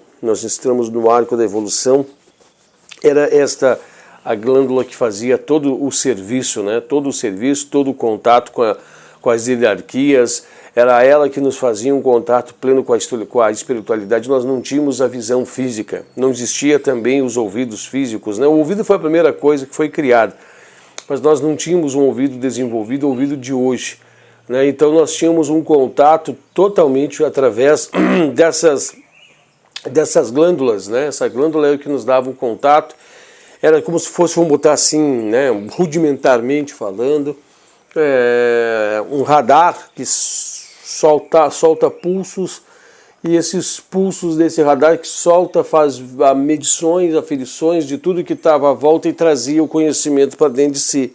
era esta a glândula que fazia todo o serviço, né? Todo o contato com as hierarquias, era ela que nos fazia um contato pleno com a espiritualidade. Nós não tínhamos a visão física, não existia também os ouvidos físicos, né? O ouvido foi a primeira coisa que foi criada, mas nós não tínhamos um ouvido desenvolvido, o ouvido de hoje, né? Então nós tínhamos um contato totalmente através dessas glândulas, né? Essa glândula é o que nos dava um contato, era como se fosse, vamos botar assim, né, rudimentarmente falando, um radar que solta pulsos, e esses pulsos desse radar que solta faz medições, aferições de tudo que estava à volta e trazia o conhecimento para dentro de si,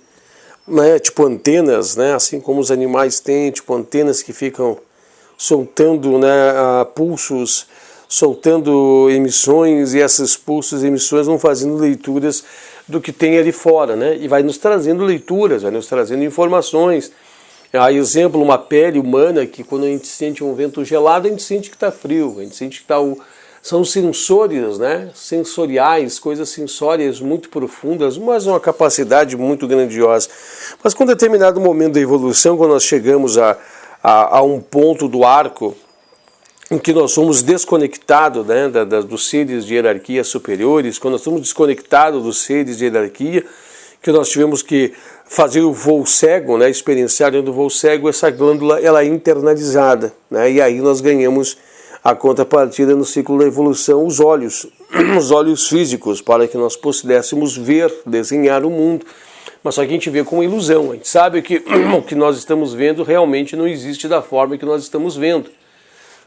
né? Tipo antenas, né? Assim como os animais têm, tipo antenas que ficam soltando, né, pulsos, soltando emissões, e esses pulsos e emissões vão fazendo leituras do que tem ali fora, né? E vai nos trazendo leituras, vai nos trazendo informações. A exemplo, uma pele humana que quando a gente sente um vento gelado, a gente sente que está frio, a gente sente que está... São sensores, né? Sensoriais, coisas sensórias muito profundas, mas uma capacidade muito grandiosa. Mas com determinado momento da evolução, quando nós chegamos a um ponto do arco em que nós somos desconectados, né, dos seres de hierarquia superiores, quando nós somos desconectados dos seres de hierarquia, que nós tivemos que fazer o voo cego, né, experienciar dentro do voo cego, essa glândula ela é internalizada, né, e aí nós ganhamos a contrapartida no ciclo da evolução, os olhos físicos, para que nós pudéssemos ver, desenhar o mundo. Mas só que a gente vê como ilusão, a gente sabe que o que nós estamos vendo realmente não existe da forma que nós estamos vendo.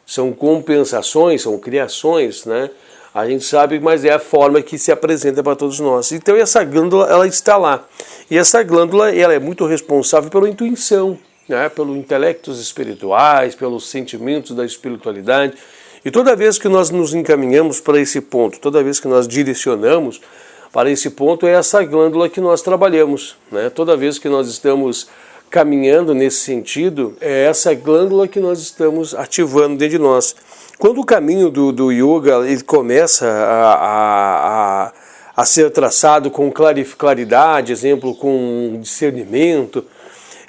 São compensações, são criações, né? A gente sabe, mas é a forma que se apresenta para todos nós. Então essa glândula, ela está lá. E essa glândula, ela é muito responsável pela intuição, né? Pelos intelectos espirituais, pelos sentimentos da espiritualidade. E toda vez que nós nos encaminhamos para esse ponto, toda vez que nós direcionamos para esse ponto, é essa glândula que nós trabalhamos, né? Toda vez que nós estamos caminhando nesse sentido, é essa glândula que nós estamos ativando dentro de nós. Quando o caminho do yoga ele começa a ser traçado com claridade, exemplo, com discernimento,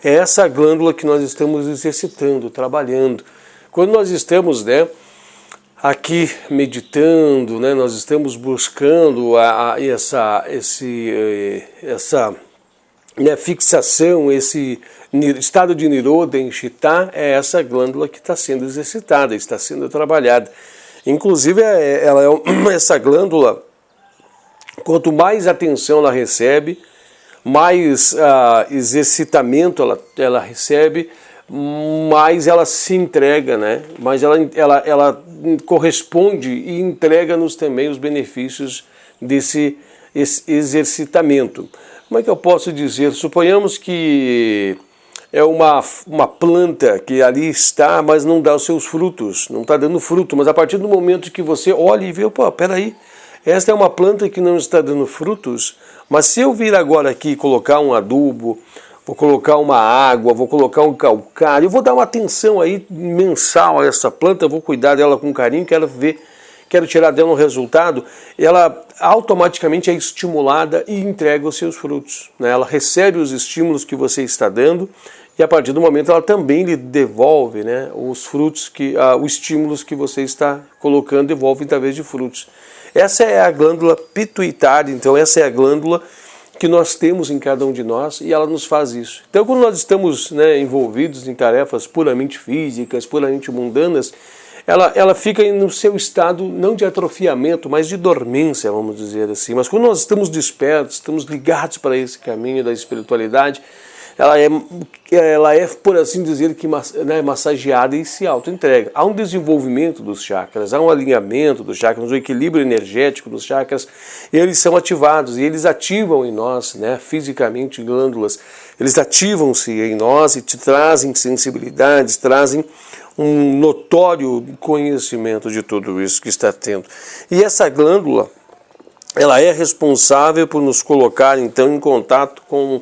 é essa glândula que nós estamos exercitando, trabalhando. Quando nós estamos, né, aqui meditando, né, nós estamos buscando essa fixação, esse estado de Nirodha, em Chitta, é essa glândula que está sendo exercitada, está sendo trabalhada. Inclusive, essa glândula, quanto mais atenção ela recebe, mais exercitamento ela recebe, mais ela se entrega, né? Mais ela corresponde e entrega-nos também os benefícios desse exercitamento. Como é que eu posso dizer? Suponhamos que é uma planta que ali está, mas não dá os seus frutos, não está dando fruto, mas a partir do momento que você olha e vê, pô, peraí, esta é uma planta que não está dando frutos, mas se eu vir agora aqui colocar um adubo, vou colocar uma água, vou colocar um calcário, eu vou dar uma atenção aí mensal a essa planta, vou cuidar dela com carinho, quero tirar dela um resultado, ela automaticamente é estimulada e entrega os seus frutos, né? Ela recebe os estímulos que você está dando e a partir do momento ela também lhe devolve, né, os frutos, os estímulos que você está colocando, devolve através de frutos. Essa é a glândula pituitária, então essa é a glândula que nós temos em cada um de nós e ela nos faz isso. Então quando nós estamos, né, envolvidos em tarefas puramente físicas, puramente mundanas, ela fica no seu estado não de atrofiamento, mas de dormência, vamos dizer assim. Mas quando nós estamos despertos, estamos ligados para esse caminho da espiritualidade, ela é, por assim dizer, que, né, massageada e se auto-entrega. Há um desenvolvimento dos chakras, há um alinhamento dos chakras, um equilíbrio energético dos chakras, e eles são ativados, e eles ativam em nós, né, fisicamente, glândulas, eles ativam-se em nós e te trazem sensibilidades, trazem um notório conhecimento de tudo isso que está tendo. E essa glândula, ela é responsável por nos colocar, então, em contato com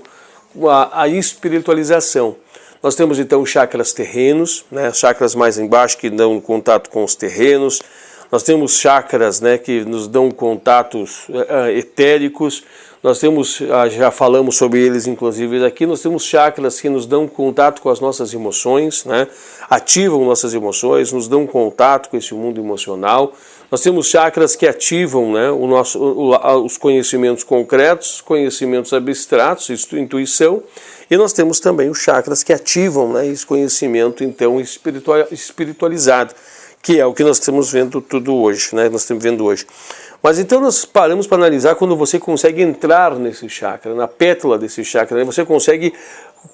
a espiritualização. Nós temos, então, os chakras terrenos, né, chakras mais embaixo que dão contato com os terrenos. Nós temos chakras, né, que nos dão contatos etéricos. Nós temos, já falamos sobre eles inclusive aqui, nós temos chakras que nos dão contato com as nossas emoções, né, ativam nossas emoções, nos dão contato com esse mundo emocional. Nós temos chakras que ativam, né, os conhecimentos concretos, conhecimentos abstratos, intuição, e nós temos também os chakras que ativam, né, esse conhecimento então espiritualizado, que é o que nós estamos vendo tudo hoje, né, nós estamos vendo hoje. Mas então nós paramos para analisar quando você consegue entrar nesse chakra, na pétala desse chakra, né, você consegue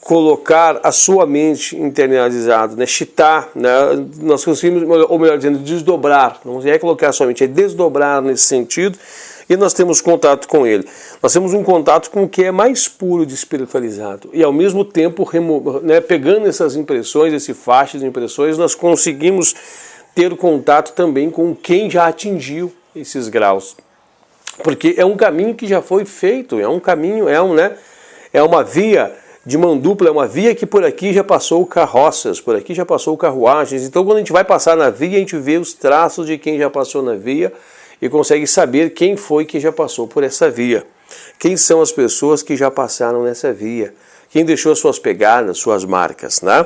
colocar a sua mente internalizada, né, chitar, né, nós conseguimos, ou melhor dizendo, desdobrar, não é colocar a sua mente, é desdobrar nesse sentido, e nós temos contato com ele. Nós temos um contato com o que é mais puro de espiritualizado, e ao mesmo tempo, né, pegando essas impressões, esse faixa de impressões, nós conseguimos ter contato também com quem já atingiu esses graus, porque é um caminho que já foi feito, é um caminho, é uma via de mão dupla, é uma via que por aqui já passou carroças, por aqui já passou carruagens. Então quando a gente vai passar na via, a gente vê os traços de quem já passou na via e consegue saber quem foi que já passou por essa via, quem são as pessoas que já passaram nessa via, quem deixou suas pegadas, suas marcas, né?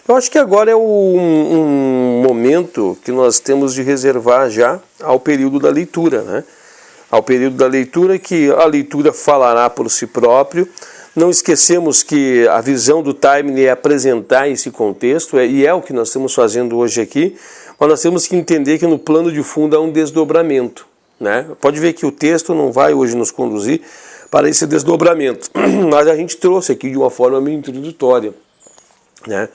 Eu acho que agora é um momento que nós temos de reservar já ao período da leitura, né? Ao período da leitura, que a leitura falará por si próprio. Não esquecemos que a visão do timing é apresentar esse contexto, e é o que nós estamos fazendo hoje aqui, mas nós temos que entender que no plano de fundo há um desdobramento, né? Pode ver que o texto não vai hoje nos conduzir para esse desdobramento, mas a gente trouxe aqui de uma forma meio introdutória, né?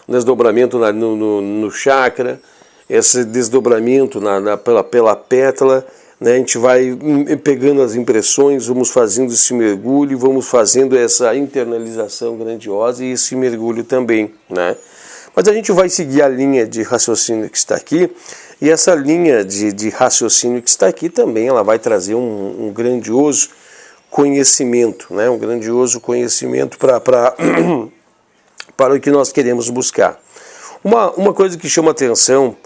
Um desdobramento no chakra, esse desdobramento pela pétala, né? A gente vai pegando as impressões, vamos fazendo esse mergulho, vamos fazendo essa internalização grandiosa e esse mergulho também, né? Mas a gente vai seguir a linha de raciocínio que está aqui, e essa linha de raciocínio que está aqui também ela vai trazer um grandioso conhecimento, né? Um grandioso conhecimento para o que nós queremos buscar. Uma coisa que chama atenção,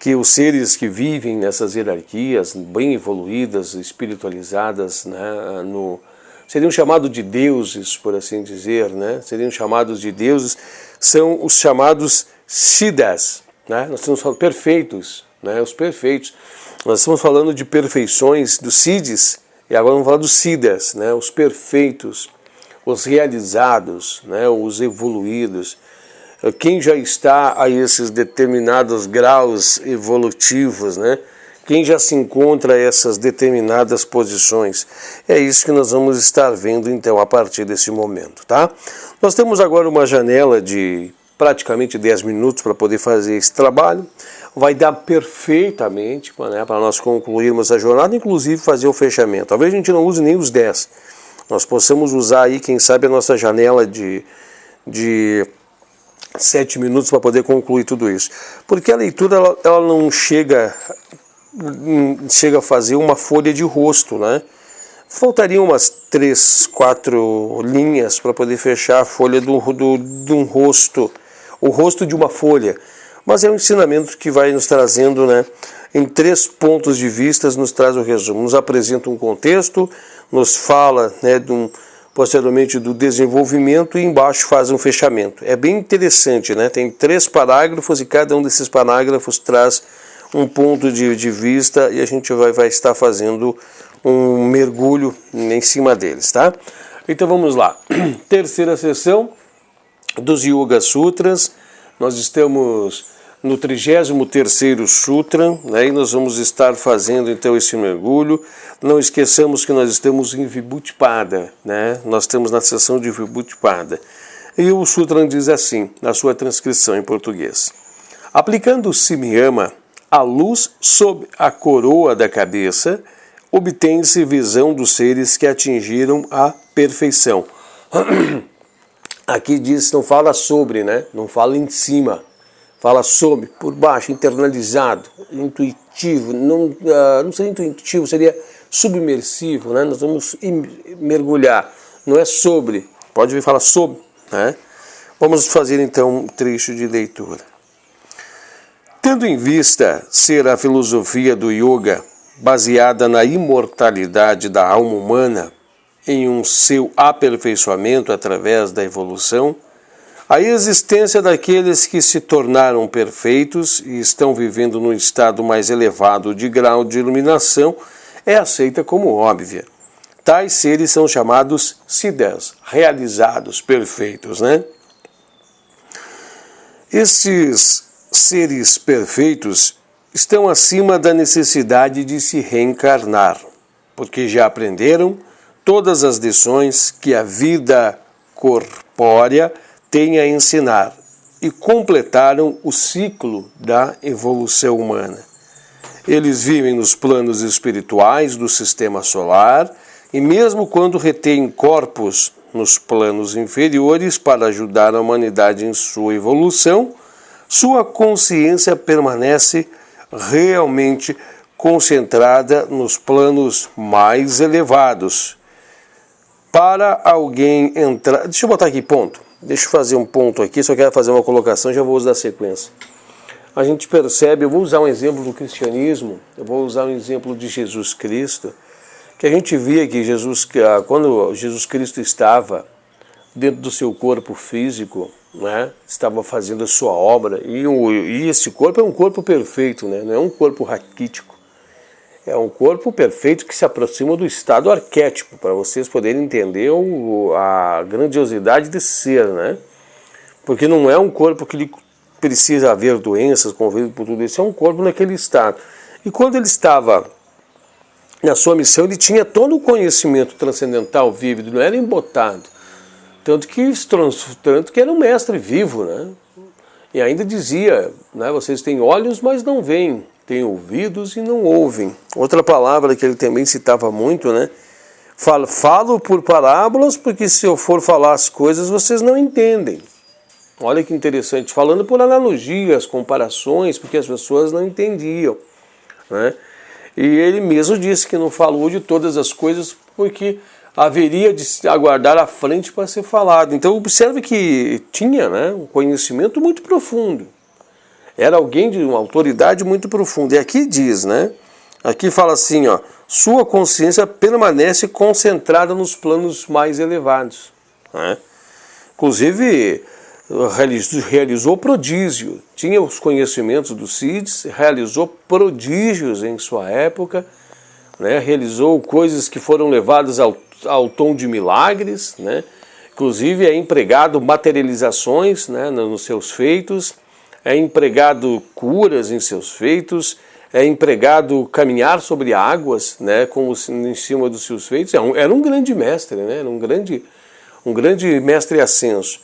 que os seres que vivem nessas hierarquias bem evoluídas, espiritualizadas, né, seriam chamados de deuses, por assim dizer, né, seriam chamados de deuses, são os chamados siddhas, né, nós estamos falando perfeitos, né, os perfeitos, nós estamos falando de perfeições dos siddhis, e agora vamos falar dos siddhas, né, os perfeitos, os realizados, né, os evoluídos. Quem já está a esses determinados graus evolutivos, né? Quem já se encontra a essas determinadas posições. É isso que nós vamos estar vendo então a partir desse momento, tá? Nós temos agora uma janela de praticamente 10 minutos para poder fazer esse trabalho. Vai dar perfeitamente, né, para nós concluirmos a jornada, inclusive fazer o fechamento. Talvez a gente não use nem os 10. Nós possamos usar aí, quem sabe, a nossa janela de 7 minutos para poder concluir tudo isso. Porque a leitura ela não chega a fazer uma folha de rosto, né? Faltariam umas 3, 4 linhas para poder fechar a folha de um rosto, o rosto de uma folha. Mas é um ensinamento que vai nos trazendo, né, em 3 pontos de vista, nos traz o resumo. Nos apresenta um contexto, nos fala, né, posteriormente do desenvolvimento, e embaixo faz um fechamento. É bem interessante, né? Tem 3 parágrafos e cada um desses parágrafos traz um ponto de vista, e a gente vai estar fazendo um mergulho em cima deles, tá? Então vamos lá. Terceira sessão dos Yoga Sutras. Nós estamos no 33º Sutra, né, e nós vamos estar fazendo então esse mergulho. Não esqueçamos que nós estamos em Vibhuti Pada, né? Nós estamos na sessão de Vibhuti Pada. E o Sutran diz assim, na sua transcrição em português: aplicando o Simyama, a luz sob a coroa da cabeça, obtém-se visão dos seres que atingiram a perfeição. Aqui diz, não fala sobre, né? Não fala em cima. Fala sobre, por baixo, internalizado, intuitivo. Não seria intuitivo, seria submersivo, né? Nós vamos mergulhar. Não é sobre. Pode vir falar sobre, né? Vamos fazer então um trecho de leitura. Tendo em vista ser a filosofia do yoga baseada na imortalidade da alma humana em um seu aperfeiçoamento através da evolução, a existência daqueles que se tornaram perfeitos e estão vivendo num estado mais elevado de grau de iluminação é aceita como óbvia. Tais seres são chamados siddhas, realizados, perfeitos, né? Esses seres perfeitos estão acima da necessidade de se reencarnar, porque já aprenderam todas as lições que a vida corpórea tem a ensinar e completaram o ciclo da evolução humana. Eles vivem nos planos espirituais do sistema solar e mesmo quando retêm corpos nos planos inferiores para ajudar a humanidade em sua evolução, sua consciência permanece realmente concentrada nos planos mais elevados. Para alguém entrar... Deixa eu botar aqui ponto. Deixa eu fazer um ponto aqui, só quero fazer uma colocação, já vou usar a sequência. A gente percebe, eu vou usar um exemplo do cristianismo, eu vou usar um exemplo de Jesus Cristo, que a gente via que quando Jesus Cristo estava dentro do seu corpo físico, né, estava fazendo a sua obra, e esse corpo é um corpo perfeito, né, não é um corpo raquítico, é um corpo perfeito que se aproxima do estado arquétipo, para vocês poderem entender a grandiosidade desse ser, né, porque não é um corpo que lhe precisa haver doenças, convido por tudo isso, é um corpo naquele estado. E quando ele estava na sua missão, ele tinha todo o conhecimento transcendental vívido, não era embotado. Tanto que era um mestre vivo, né? E ainda dizia, né, vocês têm olhos, mas não veem, têm ouvidos e não ouvem. Outra palavra que ele também citava muito, né? Falo por parábolas, porque se eu for falar as coisas, vocês não entendem. Olha que interessante, falando por analogias, comparações, porque as pessoas não entendiam, né? E ele mesmo disse que não falou de todas as coisas porque haveria de aguardar à frente para ser falado. Então observe que tinha, né, um conhecimento muito profundo. Era alguém de uma autoridade muito profunda. E aqui diz, né? Aqui fala assim, ó, sua consciência permanece concentrada nos planos mais elevados, né? Inclusive realizou prodígio, tinha os conhecimentos dos Siddhas, realizou prodígios em sua época, né? Realizou coisas que foram levadas ao tom de milagres, né? Inclusive é empregado materializações, né, nos seus feitos, é empregado curas em seus feitos, é empregado caminhar sobre águas, né, como em cima dos seus feitos. Era um grande mestre, né? Era um grande mestre ascenso,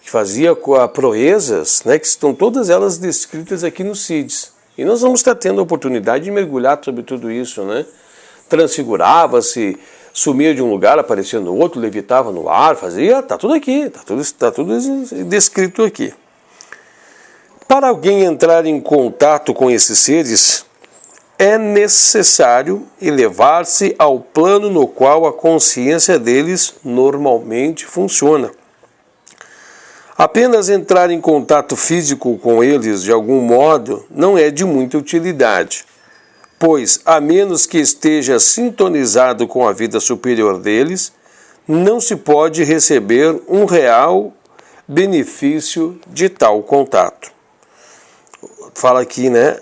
que fazia proezas, né, que estão todas elas descritas aqui nos Siddhas. E nós vamos estar tendo a oportunidade de mergulhar sobre tudo isso, né? Transfigurava-se, sumia de um lugar, aparecia no outro, levitava no ar, fazia, tá tudo aqui, tá tudo descrito aqui. Para alguém entrar em contato com esses seres, é necessário elevar-se ao plano no qual a consciência deles normalmente funciona. Apenas entrar em contato físico com eles de algum modo não é de muita utilidade, pois, a menos que esteja sintonizado com a vida superior deles, não se pode receber um real benefício de tal contato. Fala aqui, né?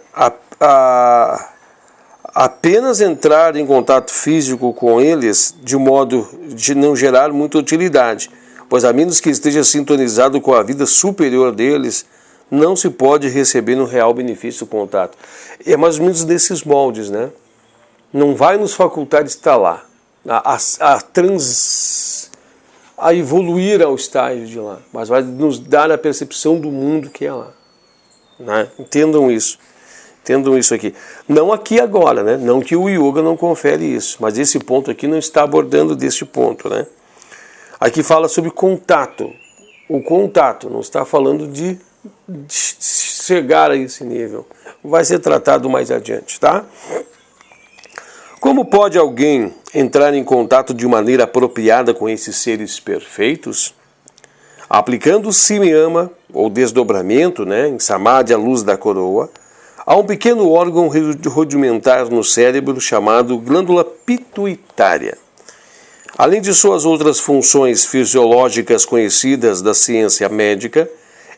Apenas entrar em contato físico com eles de modo de não gerar muita utilidade, pois a menos que esteja sintonizado com a vida superior deles, não se pode receber um real benefício do contato. É mais ou menos desses moldes, né? Não vai nos facultar de estar lá. a evoluir ao estágio de lá, mas vai nos dar a percepção do mundo que é lá. Né? Entendam isso aqui. Não aqui agora, né? Não que o yoga não confere isso, mas esse ponto aqui não está abordando desse ponto, né? Aqui fala sobre contato. O contato, não está falando de chegar a esse nível. Vai ser tratado mais adiante, tá? Como pode alguém entrar em contato de maneira apropriada com esses seres perfeitos? Aplicando o Simyama, ou desdobramento, né, em Samadhi, a luz da coroa, há um pequeno órgão rudimentar no cérebro chamado glândula pituitária. Além de suas outras funções fisiológicas conhecidas da ciência médica,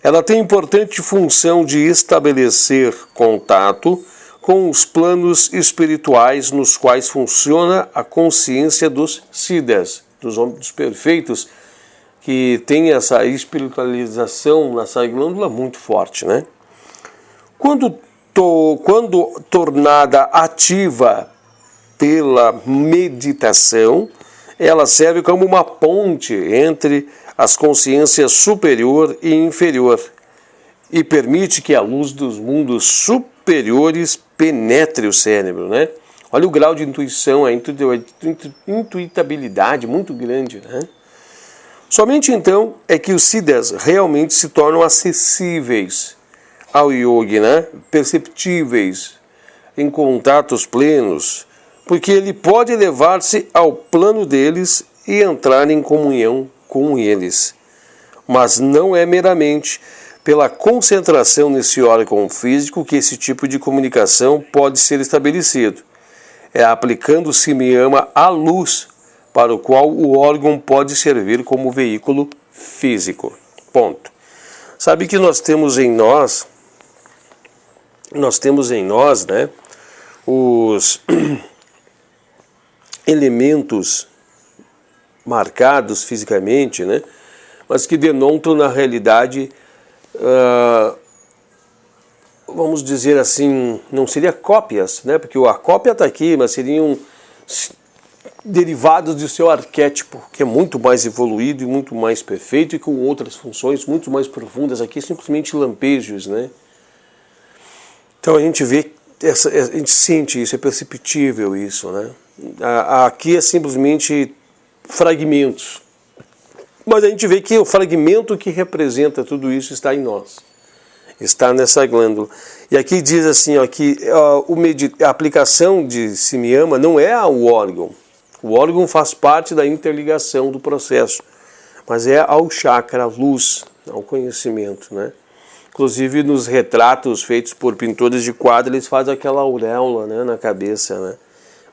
ela tem importante função de estabelecer contato com os planos espirituais nos quais funciona a consciência dos siddhas, dos homens perfeitos, que tem essa espiritualização nessa glândula muito forte, né? Quando tornada ativa pela meditação, ela serve como uma ponte entre as consciências superior e inferior e permite que a luz dos mundos superiores penetre o cérebro, né? Olha o grau de intuição, a intuitabilidade muito grande, né? Somente então é que os siddhas realmente se tornam acessíveis ao yogi, né? Perceptíveis, em contatos plenos, porque ele pode elevar-se ao plano deles e entrar em comunhão com eles. Mas não é meramente pela concentração nesse órgão físico que esse tipo de comunicação pode ser estabelecido. É aplicando o Simyama à luz, para o qual o órgão pode servir como veículo físico. Ponto. Sabe que nós temos em nós, né, os elementos marcados fisicamente, né, mas que denotam na realidade, vamos dizer assim, não seria cópias, né, porque a cópia está aqui, mas seriam derivados do seu arquétipo, que é muito mais evoluído e muito mais perfeito e com outras funções muito mais profundas. Aqui simplesmente lampejos, né? Então a gente vê, a gente sente isso, é perceptível isso, né? Aqui é simplesmente fragmentos, mas a gente vê que o fragmento que representa tudo isso está em nós, está nessa glândula. E aqui diz assim, ó, que a aplicação de Simyama não é ao órgão. O órgão faz parte da interligação do processo, mas é ao chakra, à luz, ao conhecimento, né? Inclusive nos retratos feitos por pintores de quadro, eles fazem aquela auréola, né, na cabeça, né?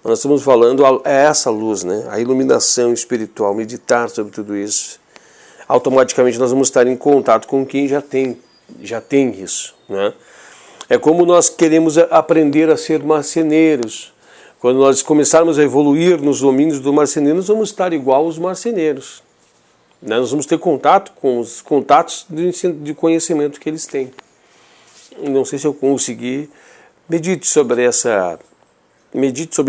Nós estamos falando essa luz, né? A iluminação espiritual, meditar sobre tudo isso. Automaticamente nós vamos estar em contato com quem já tem isso, né? É como nós queremos aprender a ser marceneiros. Quando nós começarmos a evoluir nos domínios do marceneiro, nós vamos estar igual aos marceneiros. Nós vamos ter contato com os contatos de conhecimento que eles têm. Não sei se eu consegui. Medite sobre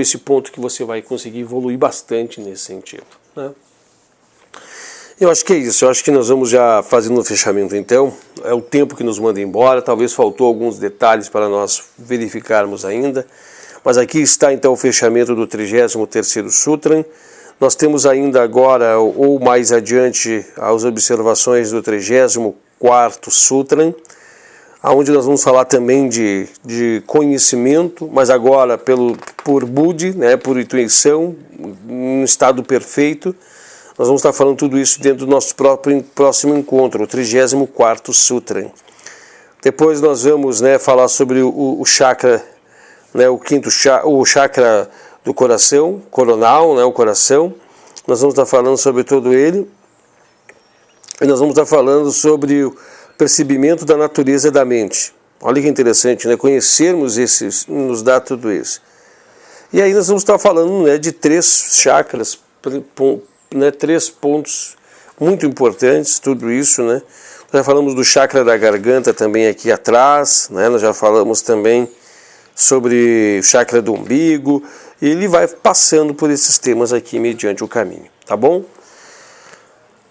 esse ponto que você vai conseguir evoluir bastante nesse sentido, né? Eu acho que é isso. Eu acho que nós vamos já fazendo o fechamento então. É o tempo que nos manda embora. Talvez faltou alguns detalhes para nós verificarmos ainda. Mas aqui está então o fechamento do 33º Sutra. Nós temos ainda agora, ou mais adiante, as observações do 34º Sutra, onde nós vamos falar também de conhecimento, mas agora por Buddhi, né, por intuição, um estado perfeito. Nós vamos estar falando tudo isso dentro do nosso próximo encontro, o 34º Sutra. Depois nós vamos, né, falar sobre o chakra, né, o chakra do coração, coronal, né, o coração. Nós vamos estar falando sobre todo ele. E nós vamos estar falando sobre o percebimento da natureza da mente. Olha que interessante, né? Conhecermos esses nos dá tudo isso. E aí nós vamos estar falando, né, de 3 chakras, né, 3 pontos muito importantes, tudo isso, né? Nós já falamos do chakra da garganta também aqui atrás, né? Nós já falamos também sobre o chakra do umbigo, e ele vai passando por esses temas aqui mediante o caminho, tá bom?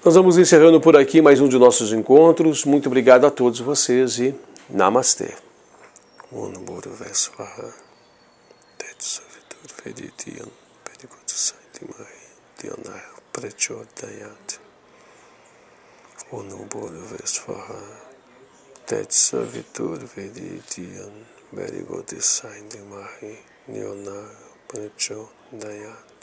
Nós vamos encerrando por aqui mais um de nossos encontros. Muito obrigado a todos vocês e Namastê. Tetsavitur Veditian Berigotisai Mahi Nyona Prachodayat.